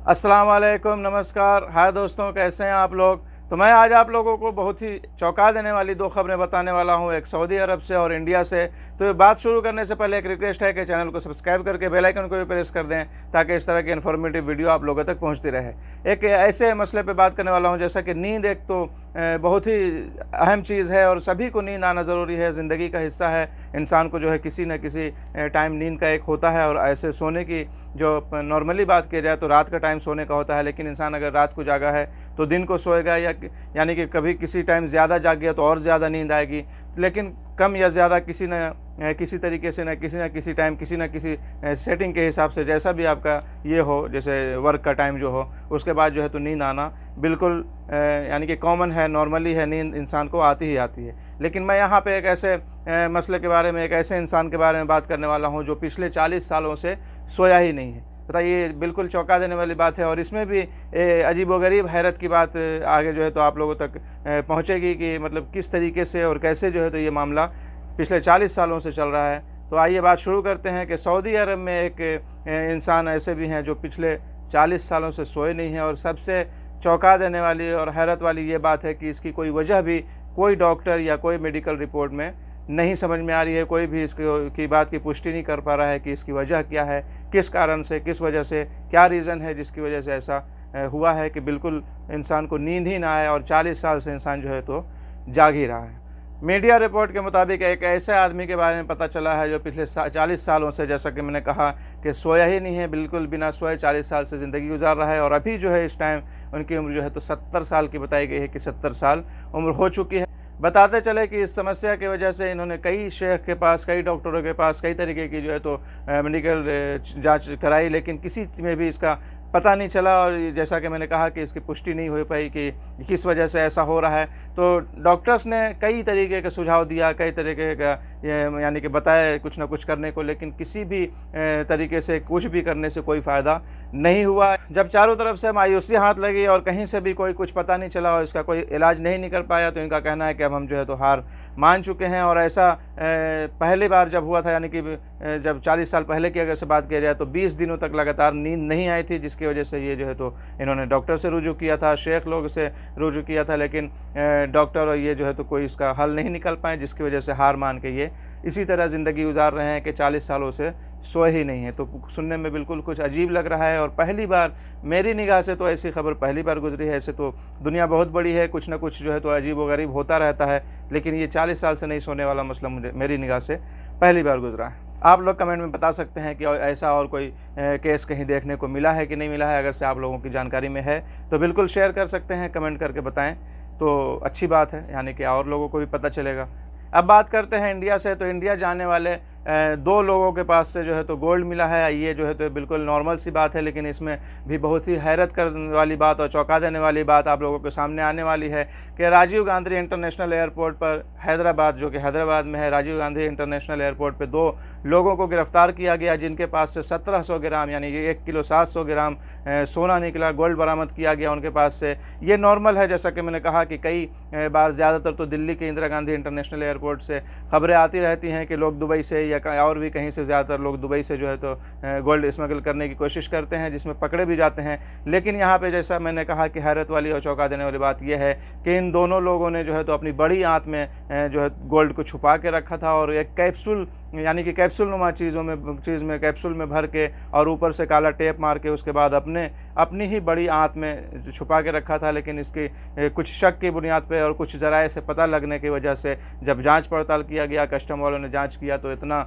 अस्सलाम वालेकुम, नमस्कार। हाय दोस्तों, कैसे हैं आप लोग। तो मैं आज आप लोगों को बहुत ही चौंका देने वाली दो खबरें बताने वाला हूं, एक सऊदी अरब से और इंडिया से। तो ये बात शुरू करने से पहले एक रिक्वेस्ट है कि चैनल को सब्सक्राइब करके बेल आइकन को भी प्रेस कर दें ताकि इस तरह की इन्फॉर्मेटिव वीडियो आप लोगों तक पहुंचती रहे। एक ऐसे मसले पे बात करने वाला हूं जैसा कि नींद एक तो बहुत ही अहम चीज़ है और सभी को नींद आना ज़रूरी है, ज़िंदगी का हिस्सा है। इंसान को जो है किसी न किसी टाइम नींद का एक होता है और ऐसे सोने की जो नॉर्मली बात की जाए तो रात का टाइम सोने का होता है, लेकिन इंसान अगर रात को जागा है तो दिन को सोएगा, या यानी कि कभी किसी टाइम ज़्यादा जाग गया तो और ज़्यादा नींद आएगी, लेकिन कम या ज़्यादा किसी न किसी तरीके से न किसी टाइम किसी न किसी सेटिंग के हिसाब से जैसा भी आपका ये हो, जैसे वर्क का टाइम जो हो उसके बाद जो है तो नींद आना बिल्कुल यानी कि कॉमन है, नॉर्मली है, नींद इंसान को आती ही आती है। लेकिन मैं यहाँ पे एक ऐसे मसले के बारे में, एक ऐसे इंसान के बारे में बात करने वाला हूँ जो पिछले 40 सालों से सोया ही नहीं है। बताइए, बिल्कुल चौंका देने वाली बात है और इसमें भी अजीबोगरीब हैरत की बात आगे जो है तो आप लोगों तक पहुंचेगी कि मतलब किस तरीके से और कैसे जो है तो ये मामला पिछले 40 सालों से चल रहा है। तो आइए बात शुरू करते हैं कि सऊदी अरब में एक इंसान ऐसे भी हैं जो पिछले 40 सालों से सोए नहीं हैं, और सबसे चौंका देने वाली और हैरत वाली ये बात है कि इसकी कोई वजह भी कोई डॉक्टर या कोई मेडिकल रिपोर्ट में नहीं समझ में आ रही है। कोई भी इसकी बात की पुष्टि नहीं कर पा रहा है कि इसकी वजह क्या है, किस कारण से, किस वजह से, क्या रीज़न है जिसकी वजह से ऐसा हुआ है कि बिल्कुल इंसान को नींद ही ना आए और 40 साल से इंसान जो है तो जाग ही रहा है। मीडिया रिपोर्ट के मुताबिक एक ऐसे आदमी के बारे में पता चला है जो पिछले 40 सालों से, जैसा कि मैंने कहा, कि सोया ही नहीं है, बिल्कुल बिना सोए 40 साल से ज़िंदगी गुजार रहा है। और अभी जो है इस टाइम उनकी उम्र जो है तो 70 साल की बताई गई है कि 70 साल उम्र हो चुकी है। बताते चले कि इस समस्या की वजह से इन्होंने कई शेख के पास, कई डॉक्टरों के पास, कई तरीके की जो है तो मेडिकल जांच कराई, लेकिन किसी में भी इसका पता नहीं चला। और जैसा कि मैंने कहा कि इसकी पुष्टि नहीं हो पाई कि किस वजह से ऐसा हो रहा है। तो डॉक्टर्स ने कई तरीके का सुझाव दिया, कई तरीके का यानी कि बताया कुछ ना कुछ करने को, लेकिन किसी भी तरीके से कुछ भी करने से कोई फ़ायदा नहीं हुआ। जब चारों तरफ से मायूसी हाथ लगी और कहीं से भी कोई कुछ पता नहीं चला और इसका कोई इलाज नहीं निकल पाया, तो इनका कहना है कि अब हम जो है तो हार मान चुके हैं। और ऐसा पहली बार जब हुआ था, यानी कि जब 40 साल पहले की अगर से बात किया जाए तो 20 दिनों तक लगातार नींद नहीं आई थी, जिसकी वजह से ये जो है तो इन्होंने डॉक्टर से रुजू किया था, शेख लोग से रुजू किया था, लेकिन डॉक्टर और ये जो है तो कोई इसका हल नहीं निकल पाए, जिसकी वजह से हार मान के ये इसी तरह ज़िंदगी गुजार रहे हैं कि 40 सालों से सोए ही नहीं है। तो सुनने में बिल्कुल कुछ अजीब लग रहा है और पहली बार मेरी निगाह से तो ऐसी खबर पहली बार गुजरी है। ऐसे तो दुनिया बहुत बड़ी है, कुछ ना कुछ जो है तो अजीब व गरीब होता रहता है, लेकिन ये 40 साल से नहीं सोने वाला मसला मेरी निगाह से पहली बार गुजरा है। आप लोग कमेंट में बता सकते हैं कि ऐसा और कोई केस कहीं देखने को मिला है कि नहीं मिला है। अगर से आप लोगों की जानकारी में है तो बिल्कुल शेयर कर सकते हैं, कमेंट करके बताएं तो अच्छी बात है, यानी कि और लोगों को भी पता चलेगा। अब बात करते हैं इंडिया से। तो इंडिया जाने वाले 2 लोगों के पास से जो है तो गोल्ड मिला है। ये जो है तो बिल्कुल नॉर्मल सी बात है, लेकिन इसमें भी बहुत ही हैरत करने वाली बात और चौंका देने वाली बात आप लोगों के सामने आने वाली है कि राजीव गांधी इंटरनेशनल एयरपोर्ट पर हैदराबाद, जो कि हैदराबाद में है, राजीव गांधी इंटरनेशनल एयरपोर्ट पर 2 लोगों को गिरफ्तार किया गया, जिनके पास से 1700 ग्राम यानी कि 1 किलो 700 ग्राम सोना निकला, गोल्ड बरामद किया गया उनके पास से। ये नॉर्मल है, जैसा कि मैंने कहा कि कई बार ज़्यादातर तो दिल्ली के इंदिरा गांधी इंटरनेशनल एयरपोर्ट से खबरें आती रहती हैं कि लोग दुबई से या और भी कहीं से, ज़्यादातर लोग दुबई से जो है तो गोल्ड स्मगल करने की कोशिश करते हैं, जिसमें पकड़े भी जाते हैं। लेकिन यहाँ पे जैसा मैंने कहा कि हैरत वाली और चौंका देने वाली बात यह है कि इन दोनों लोगों ने जो है तो अपनी बड़ी आंत में जो है गोल्ड को छुपा के रखा था और एक कैप्सूल यानी कि कैप्सूल नुमा चीज़ में कैप्सूल में भर के और ऊपर से काला टेप मार के उसके बाद अपनी ही बड़ी आंत में छुपा के रखा था। लेकिन इसकी कुछ शक की बुनियाद पे और कुछ ज़राए से पता लगने की वजह से जब जांच पड़ताल किया गया, कस्टम वालों ने जांच किया, तो इतना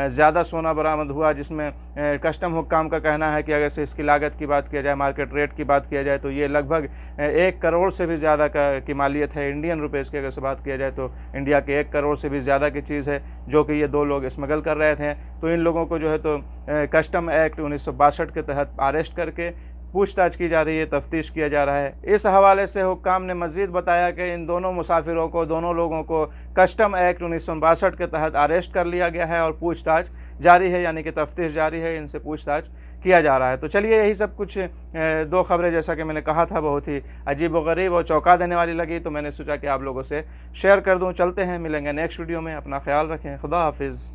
ज़्यादा सोना बरामद हुआ, जिसमें कस्टम हुक्काम का कहना है कि अगर से इसकी लागत की बात किया जाए, मार्केट रेट की बात किया जाए, तो ये लगभग 1 करोड़ से भी ज़्यादा की मालियत है। इंडियन रुपीज़ की अगर से बात किया जाए तो इंडिया के 1 करोड़ से भी ज़्यादा की चीज़ है, जो कि ये 2 लोग स्मगल कर रहे थे। तो इन लोगों को जो है तो कस्टम एक्ट 1962 के तहत अरेस्ट करके पूछताछ की जा रही है, तफ्तीश किया जा रहा है। इस हवाले से हुक्काम ने मज़ीद बताया कि इन दोनों मुसाफिरों को, दोनों लोगों को कस्टम एक्ट 1962 के तहत अरेस्ट कर लिया गया है और पूछताछ जारी है, यानी कि तफ्तीश जारी है, इनसे पूछताछ किया जा रहा है। तो चलिए, यही सब कुछ 2 खबरें, जैसा कि मैंने कहा था, बहुत ही अजीब व गरीब और चौंका देने वाली लगी, तो मैंने सोचा कि आप लोगों से शेयर कर दूं। चलते हैं, मिलेंगे नेक्स्ट वीडियो में। अपना ख्याल रखें। खुदा हाफिज़।